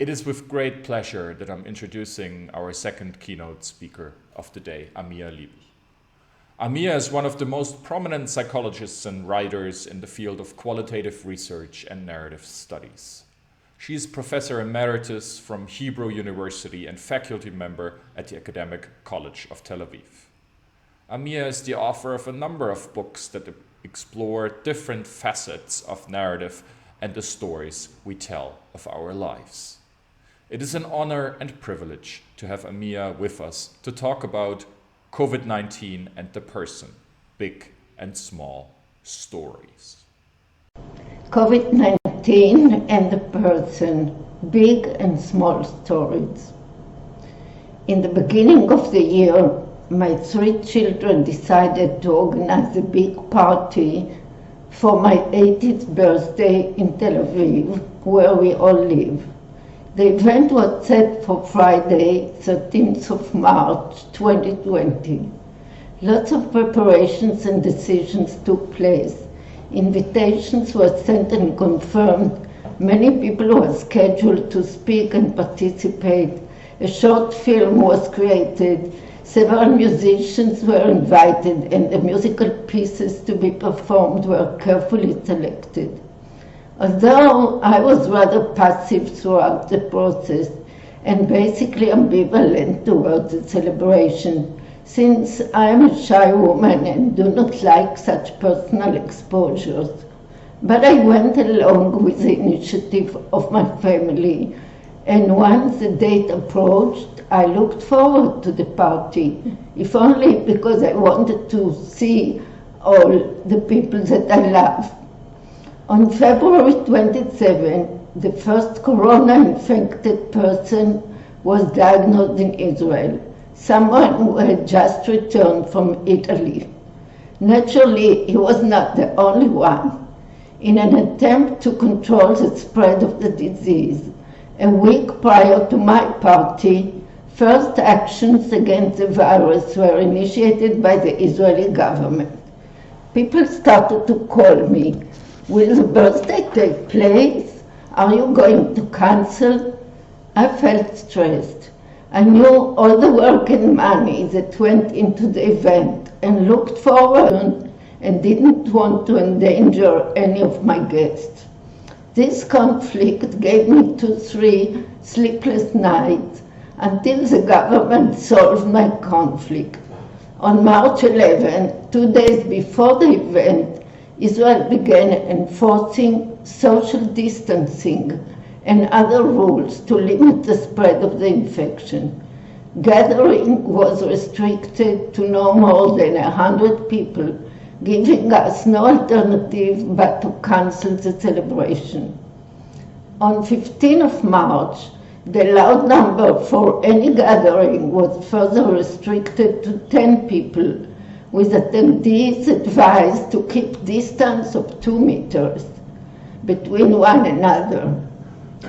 It is with great pleasure that I'm introducing our second keynote speaker of the day, Amia Lieblich. Amia is one of the most prominent psychologists and writers in the field of qualitative research and narrative studies. She is Professor Emeritus from Hebrew University and faculty member at the Academic College of Tel Aviv. Amia is the author of a number of books that explore different facets of narrative and the stories we tell of our lives. It is an honor and privilege to have Amia with us to talk about COVID-19 and the person, big and small stories. COVID-19 and the person, big and small stories. In the beginning of the year, my 3 children decided to organize a big party for my 80th birthday in Tel Aviv, where we all live. The event was set for Friday, 13th of March, 2020. Lots of preparations and decisions took place. Invitations were sent and confirmed. Many people were scheduled to speak and participate. A short film was created. Several musicians were invited, and the musical pieces to be performed were carefully selected. Although I was rather passive throughout the process and basically ambivalent towards the celebration, since I am a shy woman and do not like such personal exposures. But I went along with the initiative of my family, and once the date approached, I looked forward to the party, if only because I wanted to see all the people that I love. On February 27, the first corona-infected person was diagnosed in Israel, someone who had just returned from Italy. Naturally, he was not the only one. In an attempt to control the spread of the disease, a week prior to my party, first actions against the virus were initiated by the Israeli government. People started to call me. Will the birthday take place? Are you going to cancel? I felt stressed. I knew all the work and money that went into the event and looked forward and didn't want to endanger any of my guests. This conflict gave me 2-3 sleepless nights until the government solved my conflict. On March 11, 2 days before the event, Israel began enforcing social distancing and other rules to limit the spread of the infection. Gathering was restricted to no more than 100 people, giving us no alternative but to cancel the celebration. On 15th of March, the allowed number for any gathering was further restricted to 10 people, with attendees advised to keep distance of 2 meters between one another.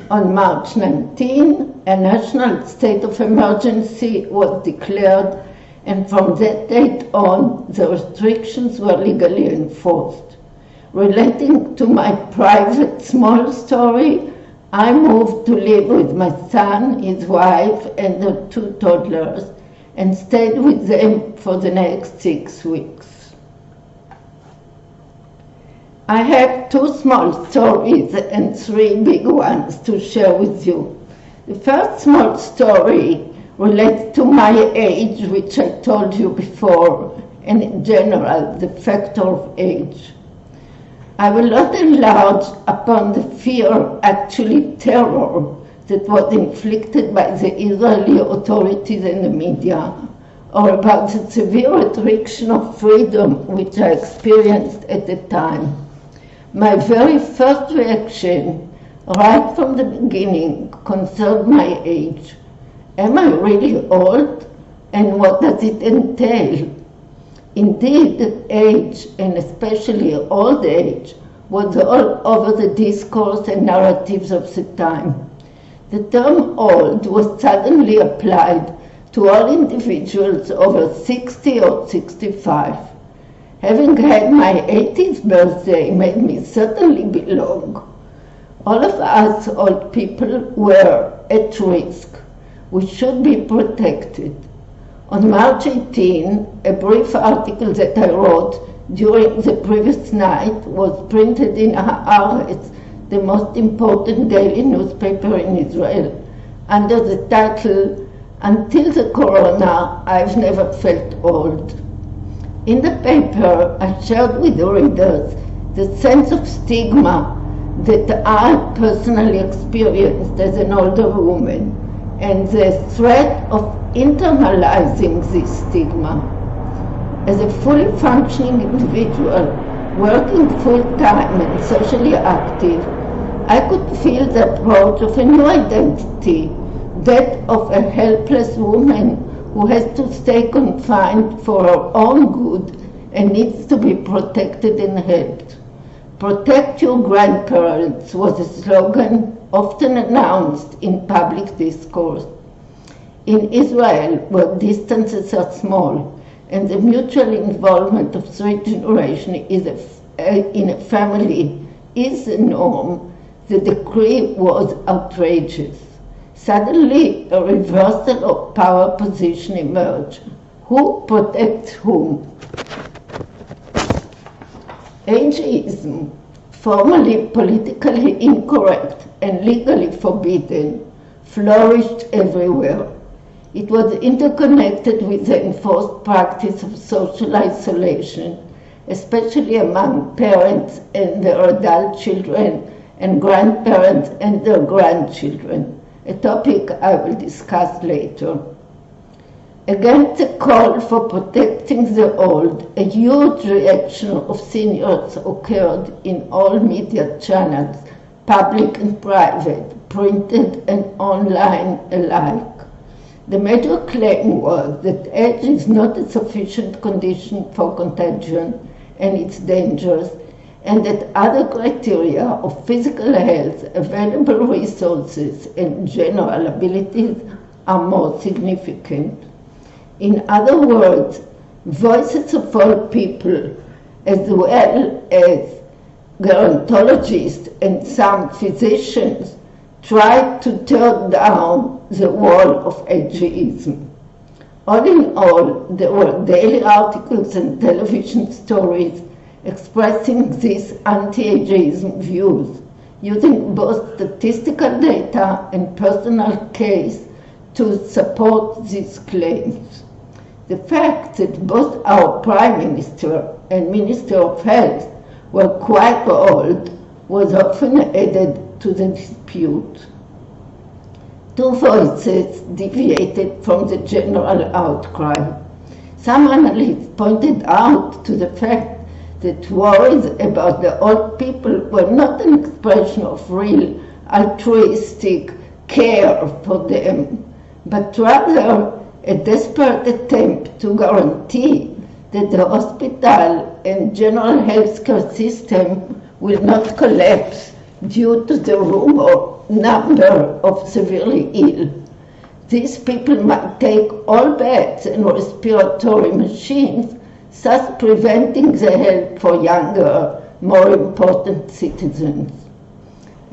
On March 19, a national state of emergency was declared, and from that date on, the restrictions were legally enforced. Relating to my private small story, I moved to live with my son, his wife, and the 2 toddlers, and stayed with them for the next 6 weeks. I have 2 small stories and 3 big ones to share with you. The first small story relates to my age, which I told you before, and in general, the factor of age. I will not enlarge upon the fear, actually terror, that was inflicted by the Israeli authorities and the media, or about the severe restriction of freedom which I experienced at the time. My very first reaction, right from the beginning, concerned my age. Am I really old? And what does it entail? Indeed, age, and especially old age, was all over the discourse and narratives of the time. The term old was suddenly applied to all individuals over 60 or 65. Having had my 80th birthday made me certainly belong. All of us old people were at risk. We should be protected. On March 18, a brief article that I wrote during the previous night was printed in Haaretz, the most important daily newspaper in Israel, under the title, "Until the Corona, I've never felt old." In the paper, I shared with the readers the sense of stigma that I personally experienced as an older woman, and the threat of internalizing this stigma. As a fully functioning individual, working full-time and socially active, I could feel the approach of a new identity, that of a helpless woman who has to stay confined for her own good and needs to be protected and helped. "Protect your grandparents" was a slogan often announced in public discourse. In Israel, where distances are small and the mutual involvement of three generations in a family is the norm, the decree was outrageous. Suddenly, a reversal of power position emerged. Who protects whom? Ageism, formally politically incorrect and legally forbidden, flourished everywhere. It was interconnected with the enforced practice of social isolation, especially among parents and their adult children and grandparents and their grandchildren, a topic I will discuss later. Against the call for protecting the old, a huge reaction of seniors occurred in all media channels, public and private, printed and online alike. The major claim was that age is not a sufficient condition for contagion and its dangers, and that other criteria of physical health, available resources, and general abilities are more significant. In other words, voices of all people, as well as gerontologists and some physicians, tried to tear down the wall of ageism. All in all, there were daily articles and television stories expressing these anti-ageism views, using both statistical data and personal case to support these claims. The fact that both our Prime Minister and Minister of Health were quite old was often added to the dispute. Two voices deviated from the general outcry. Some analysts pointed out to the fact that worries about the old people were not an expression of real altruistic care for them, but rather a desperate attempt to guarantee that the hospital and general healthcare system will not collapse due to the number of severely ill. These people might take all beds and respiratory machines, thus preventing the help for younger, more important citizens.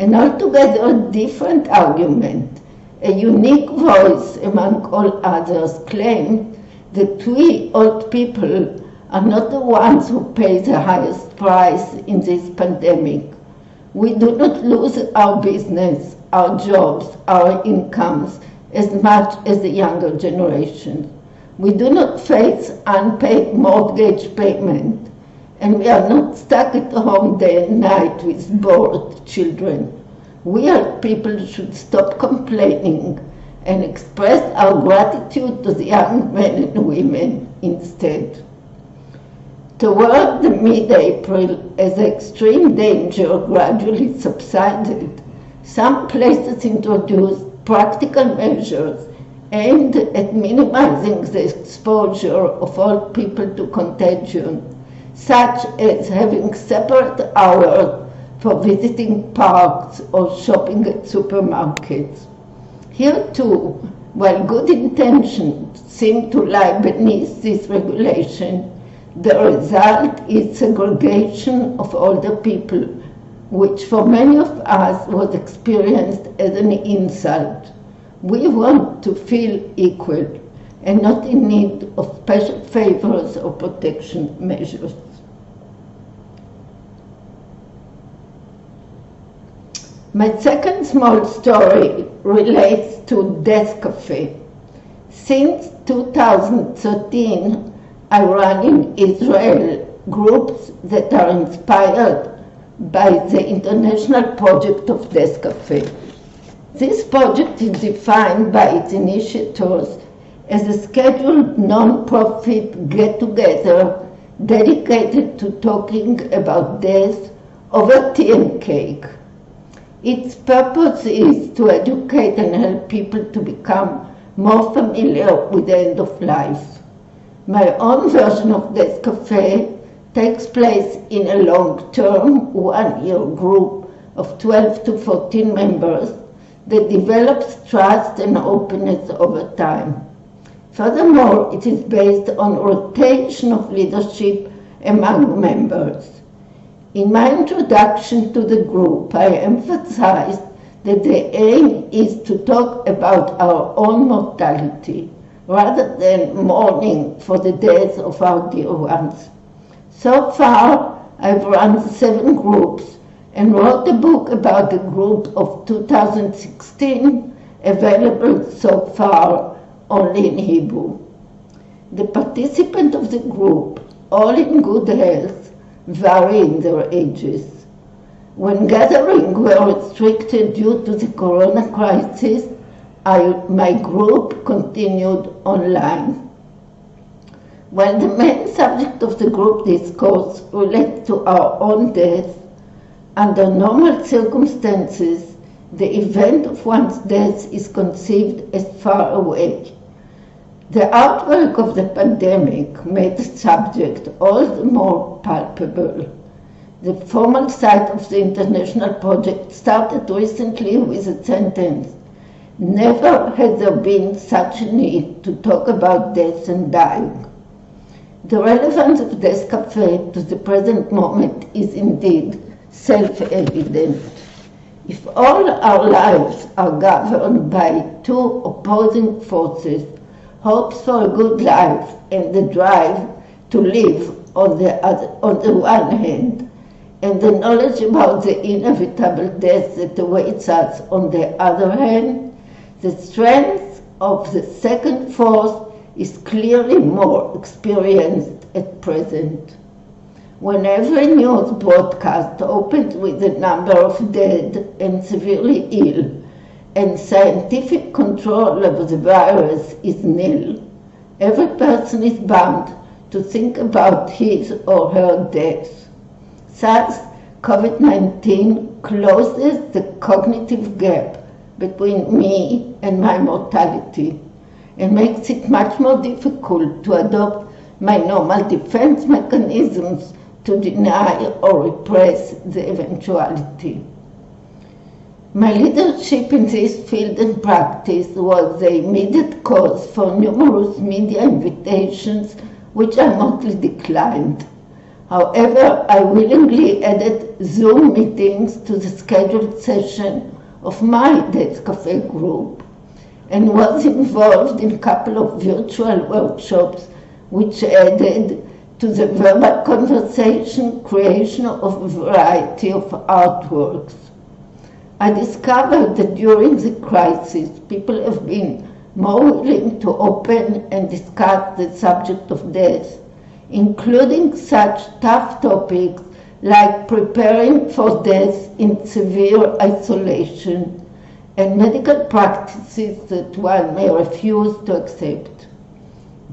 An altogether different argument, a unique voice among all others, claimed that we old people are not the ones who pay the highest price in this pandemic. We do not lose our business, our jobs, our incomes as much as the younger generation. We do not face unpaid mortgage payment, and we are not stuck at home day and night with bored children. We old people should stop complaining and express our gratitude to the young men and women instead. Toward the mid-April, as the extreme danger gradually subsided, some places introduced practical measures aimed at minimizing the exposure of old people to contagion, such as having separate hours for visiting parks or shopping at supermarkets. Here too, while good intentions seem to lie beneath this regulation, the result is segregation of older people which for many of us was experienced as an insult. We want to feel equal and not in need of special favors or protection measures. My second small story relates to Café. Since 2013, I run in Israel groups that are inspired by the international project of Café. This project is defined by its initiators as a scheduled non-profit get-together dedicated to talking about death over tea and cake. Its purpose is to educate and help people to become more familiar with the end of life. My own version of Café takes place in a long-term, one-year group of 12 to 14 members that develops trust and openness over time. Furthermore, it is based on rotation of leadership among members. In my introduction to the group, I emphasized that the aim is to talk about our own mortality rather than mourning for the death of our dear ones. So far, I've run 7 groups and wrote a book about the group of 2016, available so far only in Hebrew. The participants of the group, all in good health, vary in their ages. When gatherings were restricted due to the corona crisis, my group continued online. While the main subject of the group discourse relates to our own death, under normal circumstances, the event of one's death is conceived as far away. The outbreak of the pandemic made the subject all the more palpable. The formal site of the international project started recently with a sentence, "Never has there been such a need to talk about death and dying." The relevance of Café to the present moment is indeed self-evident. If all our lives are governed by 2 opposing forces, hopes for a good life and the drive to live on the one hand, and the knowledge about the inevitable death that awaits us on the other hand, the strength of the second force is clearly more experienced at present. When every news broadcast opens with the number of dead and severely ill, and scientific control of the virus is nil, every person is bound to think about his or her death. Thus, COVID-19 closes the cognitive gap between me and my mortality and makes it much more difficult to adopt my normal defense mechanisms to deny or repress the eventuality. My leadership in this field and practice was the immediate cause for numerous media invitations, which I mostly declined. However, I willingly added Zoom meetings to the scheduled session of my Café group and was involved in a couple of virtual workshops which added to the verbal conversation creation of a variety of artworks. I discovered that during the crisis, people have been more willing to open and discuss the subject of death, including such tough topics like preparing for death in severe isolation and medical practices that one may refuse to accept.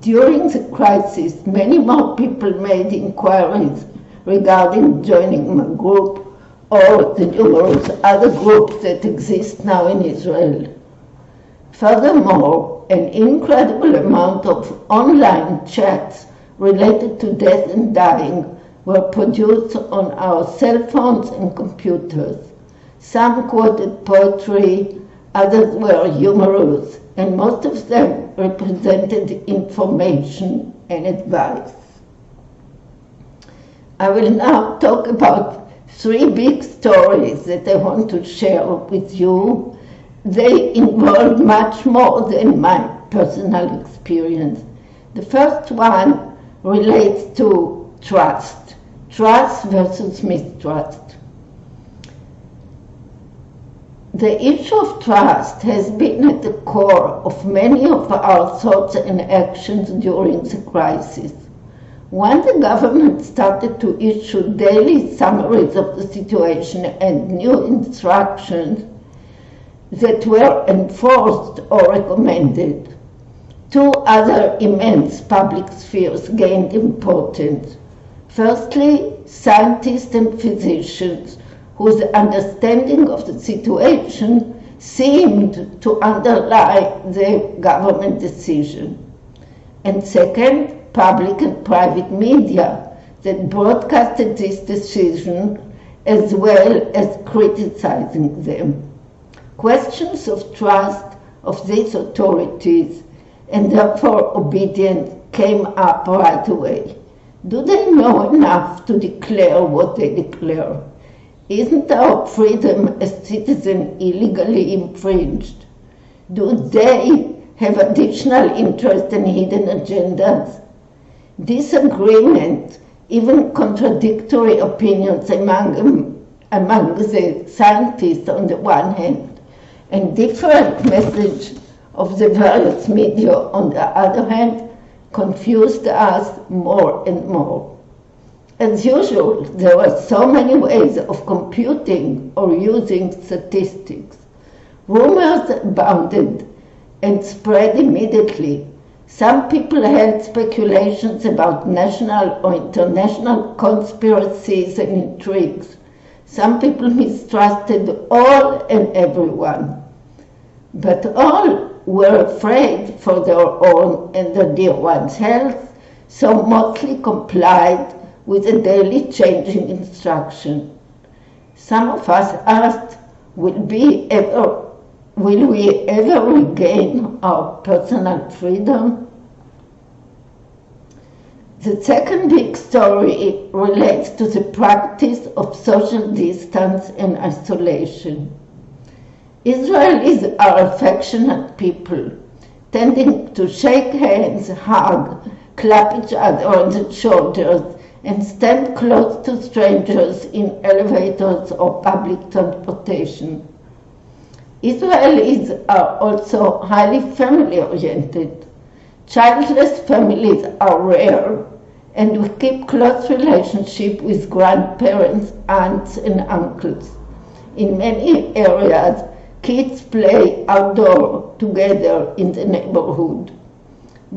During the crisis, many more people made inquiries regarding joining my group or the numerous other groups that exist now in Israel. Furthermore, an incredible amount of online chats related to death and dying were produced on our cell phones and computers. Some quoted poetry, others were humorous, and most of them represented information and advice. I will now talk about Three big stories that I want to share with you. They involve much more than my personal experience. The first one relates to trust. Trust versus mistrust. The issue of trust has been at the core of many of our thoughts and actions during the crisis. When the government started to issue daily summaries of the situation and new instructions that were enforced or recommended, two other immense public spheres gained importance. Firstly, scientists and physicians whose understanding of the situation seemed to underlie the government decision. And second, public and private media that broadcasted this decision as well as criticizing them. Questions of trust of these authorities and therefore obedience came up right away. Do they know enough to declare what they declare? Isn't our freedom as citizens illegally infringed? Do they have additional interest and hidden agendas? Disagreement, even contradictory opinions among the scientists on the one hand, and different message of the various media on the other hand, confused us more and more. As usual, there were so many ways of computing or using statistics. Rumors abounded and spread immediately. Some people held speculations about national or international conspiracies and intrigues. Some people mistrusted all and everyone. But all were afraid for their own and their dear ones' health, so mostly complied with a daily changing instruction. Some of us asked, will we ever regain our personal freedom? The second big story relates to the practice of social distance and isolation. Israelis are affectionate people, tending to shake hands, hug, clap each other on the shoulders, and stand close to strangers in elevators or public transportation. Israelis are also highly family-oriented. Childless families are rare, and we keep close relationship with grandparents, aunts, and uncles. In many areas, kids play outdoor together in the neighborhood.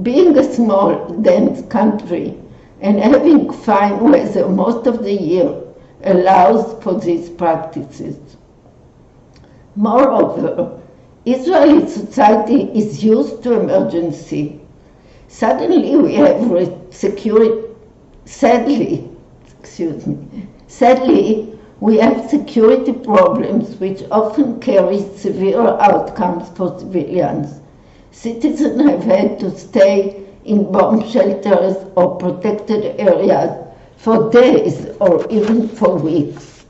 Being a small, dense country and having fine weather most of the year allows for these practices. Moreover, Israeli society is used to emergency. Sadly, we have we have security problems which often carry severe outcomes for civilians. Citizens have had to stay in bomb shelters or protected areas for days or even for weeks.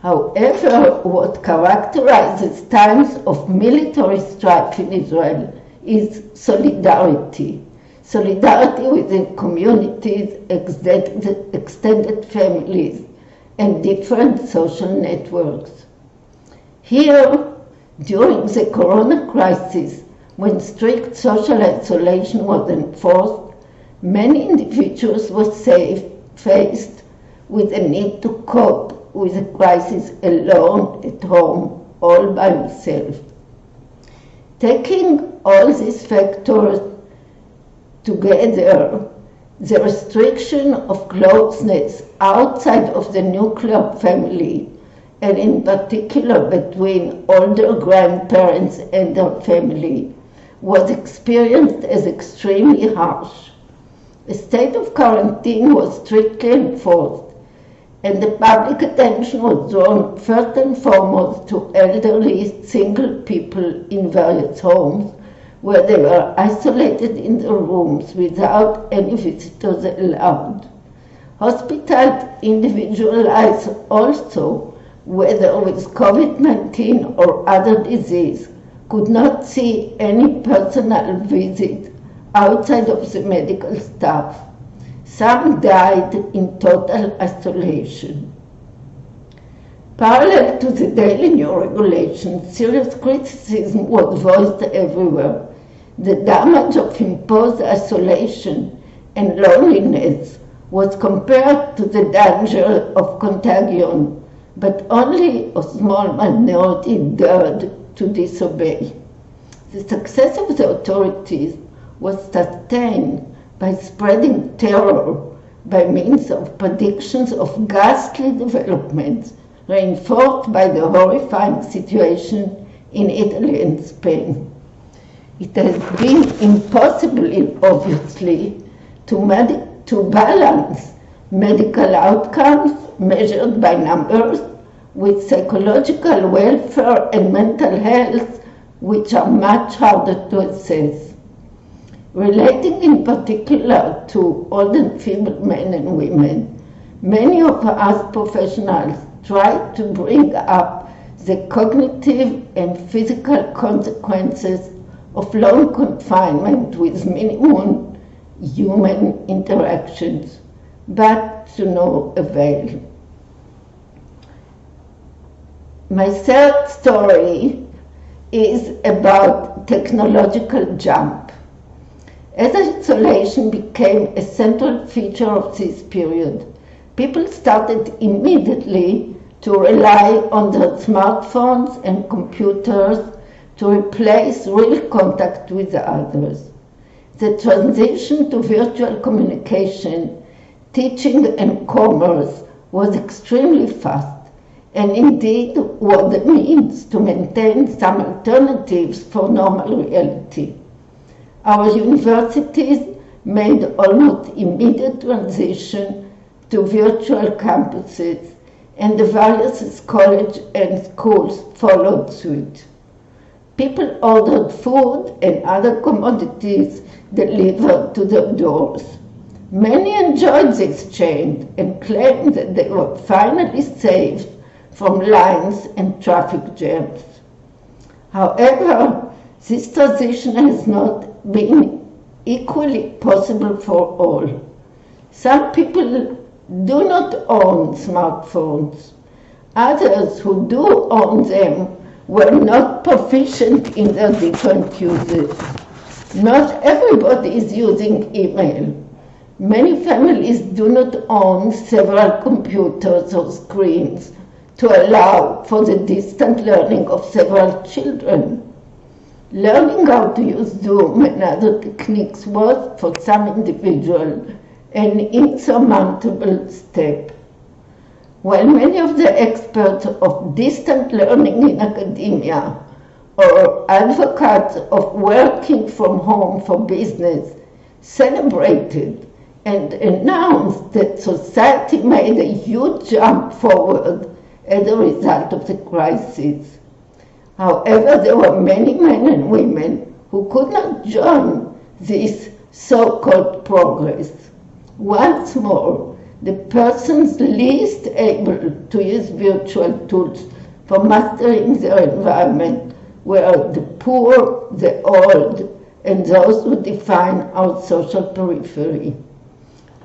However, what characterizes times of military strife in Israel is solidarity. Solidarity within communities, extended families, and different social networks. Here, during the corona crisis, when strict social isolation was enforced, many individuals were faced with the need to cope with the crisis alone at home, all by himself. Taking all these factors together, the restriction of closeness outside of the nuclear family, and in particular between older grandparents and their family, was experienced as extremely harsh. A state of quarantine was strictly enforced, and the public attention was drawn first and foremost to elderly single people in various homes, where they were isolated in their rooms without any visitors allowed. Hospitals individualize also whether with COVID-19 or other disease, could not see any personal visit outside of the medical staff. Some died in total isolation. Parallel to the daily new regulations, serious criticism was voiced everywhere. The damage of imposed isolation and loneliness was compared to the danger of contagion, but only a small minority dared to disobey. The success of the authorities was sustained by spreading terror by means of predictions of ghastly developments, reinforced by the horrifying situation in Italy and Spain. It has been impossible, obviously, to balance medical outcomes measured by numbers with psychological welfare and mental health, which are much harder to assess. Relating in particular to old and feeble men and women, many of us professionals try to bring up the cognitive and physical consequences of long confinement with minimum human interactions, but to no avail. My third story is about technological jump. As isolation became a central feature of this period, people started immediately to rely on their smartphones and computers to replace real contact with others. The transition to virtual communication, teaching, and commerce was extremely fast, and indeed were the means to maintain some alternatives for normal reality. Our universities made almost immediate transition to virtual campuses, and the various colleges and schools followed suit. People ordered food and other commodities delivered to their doors. Many enjoyed this change and claimed that they were finally saved from lines and traffic jams. However, this transition has not been equally possible for all. Some people do not own smartphones. Others who do own them were not proficient in their different uses. Not everybody is using email. Many families do not own several computers or screens to allow for the distant learning of several children. Learning how to use Zoom and other techniques was, for some individuals, an insurmountable step. While many of the experts of distant learning in academia or advocates of working from home for business celebrated and announced that society made a huge jump forward as a result of the crisis. However, there were many men and women who could not join this so-called progress. Once more, the persons least able to use virtual tools for mastering their environment were the poor, the old, and those who define our social periphery.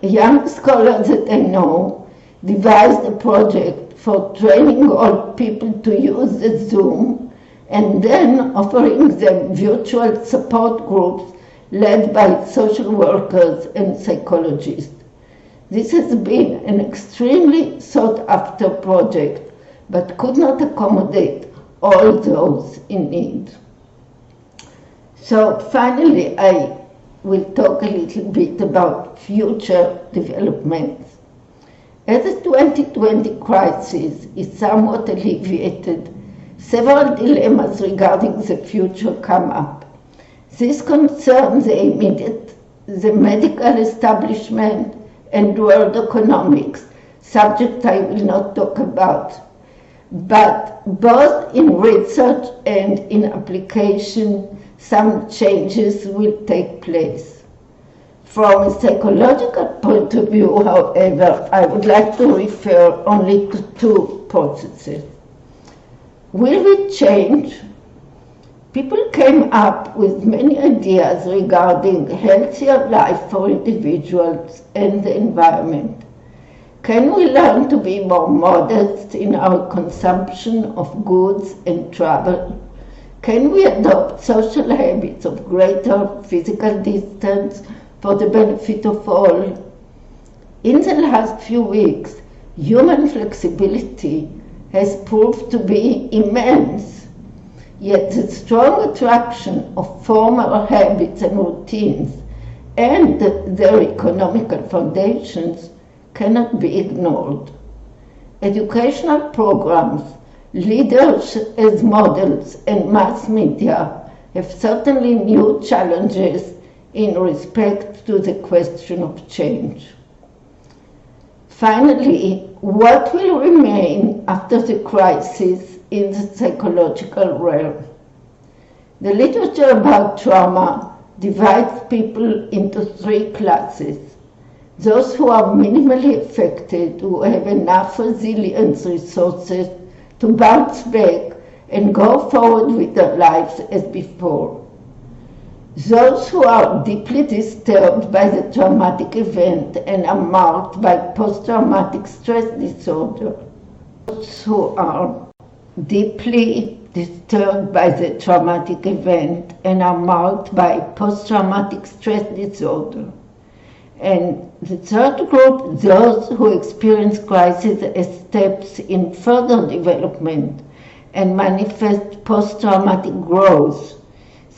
A young scholar that I know devised a project for training old people to use the Zoom and then offering them virtual support groups led by social workers and psychologists. This has been an extremely sought-after project, but could not accommodate all those in need. So finally, I will talk a little bit about future developments. As the 2020 crisis is somewhat alleviated, several dilemmas regarding the future come up. This concerns the medical establishment and world economics, subject I will not talk about. But both in research and in application, some changes will take place. From a psychological point of view, however, I would like to refer only to two processes. Will we change? People came up with many ideas regarding healthier life for individuals and the environment. Can we learn to be more modest in our consumption of goods and travel? Can we adopt social habits of greater physical distance for the benefit of all? In the last few weeks, human flexibility has proved to be immense, yet the strong attraction of former habits and routines and their economical foundations cannot be ignored. Educational programs, leaders as models, and mass media have certainly new challenges in respect to the question of change. Finally, what will remain after the crisis in the psychological realm? The literature about trauma divides people into three classes: those who are minimally affected, who have enough resilience resources to bounce back and go forward with their lives as before; those who are deeply disturbed by the traumatic event and are marked by post-traumatic stress disorder; those who are deeply disturbed by the traumatic event and are marked by post-traumatic stress disorder; and the third group, those who experience crisis as steps in further development and manifest post-traumatic growth.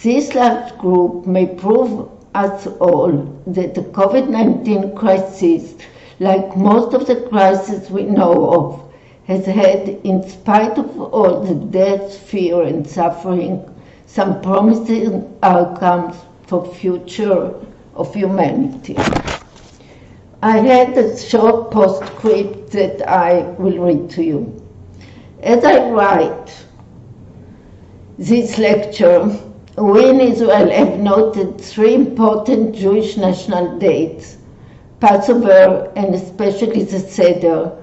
This last group may prove us all that the COVID-19 crisis, like most of the crises we know of, has had, in spite of all the death, fear, and suffering, some promising outcomes for the future of humanity. I had a short postscript that I will read to you. As I write this lecture, we in Israel have noted three important Jewish national dates: Passover, and especially the Seder,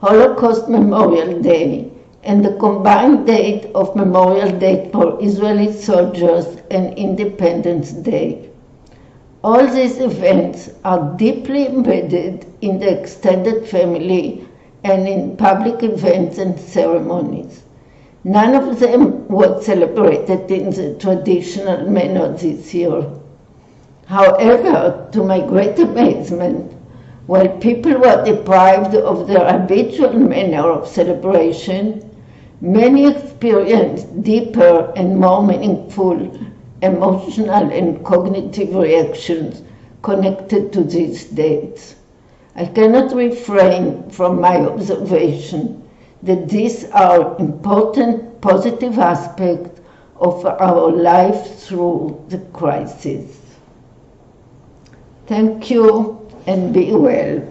Holocaust Memorial Day, and the combined date of Memorial Day for Israeli soldiers and Independence Day. All these events are deeply embedded in the extended family and in public events and ceremonies. None of them was celebrated in the traditional manner this year. However, to my great amazement, while people were deprived of their habitual manner of celebration, many experienced deeper and more meaningful emotional and cognitive reactions connected to these dates. I cannot refrain from my observation that these are important positive aspects of our life through the crisis. Thank you and be well.